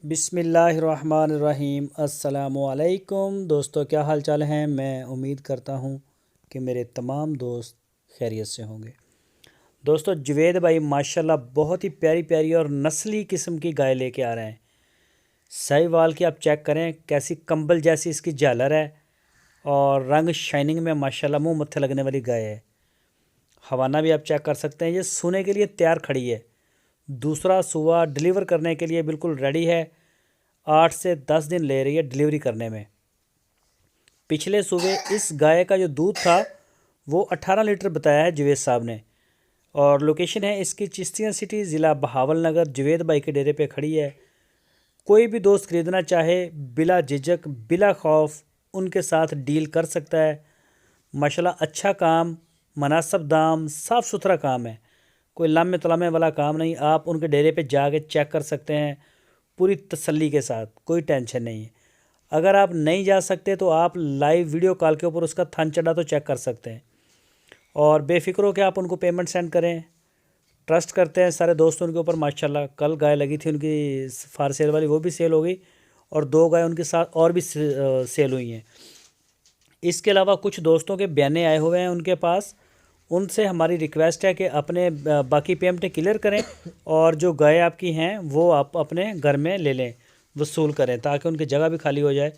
بسم اللہ الرحمن الرحیم۔ السلام علیکم دوستو، کیا حال چال ہیں؟ میں امید کرتا ہوں کہ میرے تمام دوست خیریت سے ہوں گے۔ دوستو، جوید بھائی ماشاءاللہ بہت ہی پیاری پیاری اور نسلی قسم کی گائے لے کے آ رہے ہیں۔ ساہیوال کی آپ چیک کریں، کیسی کمبل جیسی اس کی جالر ہے اور رنگ شائننگ میں ماشاءاللہ منہ متھے لگنے والی گائے ہے۔ حوانہ بھی آپ چیک کر سکتے ہیں، یہ سونے کے لیے تیار کھڑی ہے۔ دوسرا سوا ڈیلیور کرنے کے لیے بالکل ریڈی ہے۔ 8 سے 10 دن لے رہی ہے ڈیلیوری کرنے میں۔ پچھلے صبح اس گائے کا جو دودھ تھا وہ 18 لیٹر بتایا ہے جوید صاحب نے، اور لوکیشن ہے اس کی چشتیاں سٹی، ضلع بہاول نگر۔ جوید بھائی کے ڈیرے پہ کھڑی ہے۔ کوئی بھی دوست خریدنا چاہے بلا جھجک بلا خوف ان کے ساتھ ڈیل کر سکتا ہے۔ ماشاءاللہ اچھا کام، مناسب دام، صاف ستھرا کام ہے، کوئی لامے تلامے والا کام نہیں۔ آپ ان کے ڈیرے پہ جا کے چیک کر سکتے ہیں پوری تسلی کے ساتھ، کوئی ٹینشن نہیں ہے۔ اگر آپ نہیں جا سکتے تو آپ لائیو ویڈیو کال کے اوپر اس کا تھن چڑھا تو چیک کر سکتے ہیں، اور بے فکر ہو کہ آپ ان کو پیمنٹ سینڈ کریں۔ ٹرسٹ کرتے ہیں سارے دوست ان کے اوپر ماشاءاللہ۔ کل گائے لگی تھی ان کی فار سیل والی، وہ بھی سیل ہو گئی، اور 2 گائے ان کے ساتھ اور بھی سیل ہوئی ہیں۔ اس کے علاوہ کچھ دوستوں کے بیانے آئے ہوئے ہیں ان کے پاس، ان سے ہماری ریکویسٹ ہے کہ اپنے باقی پیمنٹیں کلیئر کریں، اور جو گائے آپ کی ہیں وہ آپ اپنے گھر میں لے لیں، وصول کریں، تاکہ ان کی جگہ بھی خالی ہو جائے۔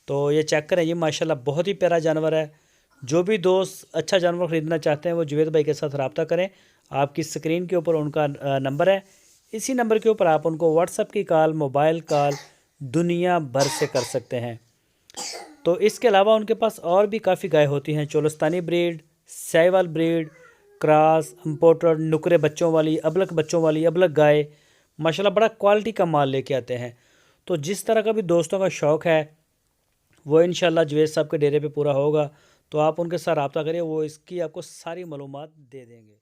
تو یہ چیک کریں، یہ ماشاءاللہ بہت ہی پیارا جانور ہے۔ جو بھی دوست اچھا جانور خریدنا چاہتے ہیں وہ جوید بھائی کے ساتھ رابطہ کریں۔ آپ کی اسکرین کے اوپر ان کا نمبر ہے، اسی نمبر کے اوپر آپ ان کو واٹس ایپ کی کال، موبائل کال دنیا بھر سے کر سکتے ہیں۔ تو اس کے علاوہ ان کے پاس اور بھی کافی گائے ہوتی ہیں، Cholistani breed, Sahiwal breed, cross, imported, نکرے بچوں والی، ابلک بچوں والی، ابلک گائے، ماشاءاللہ بڑا کوالٹی کا مال لے کے آتے ہیں۔ تو جس طرح کا بھی دوستوں کا شوق ہے وہ انشاءاللہ جوید صاحب کے ڈیرے پہ پورا ہوگا۔ تو آپ ان کے ساتھ رابطہ کریں، وہ اس کی آپ کو ساری معلومات دے دیں گے۔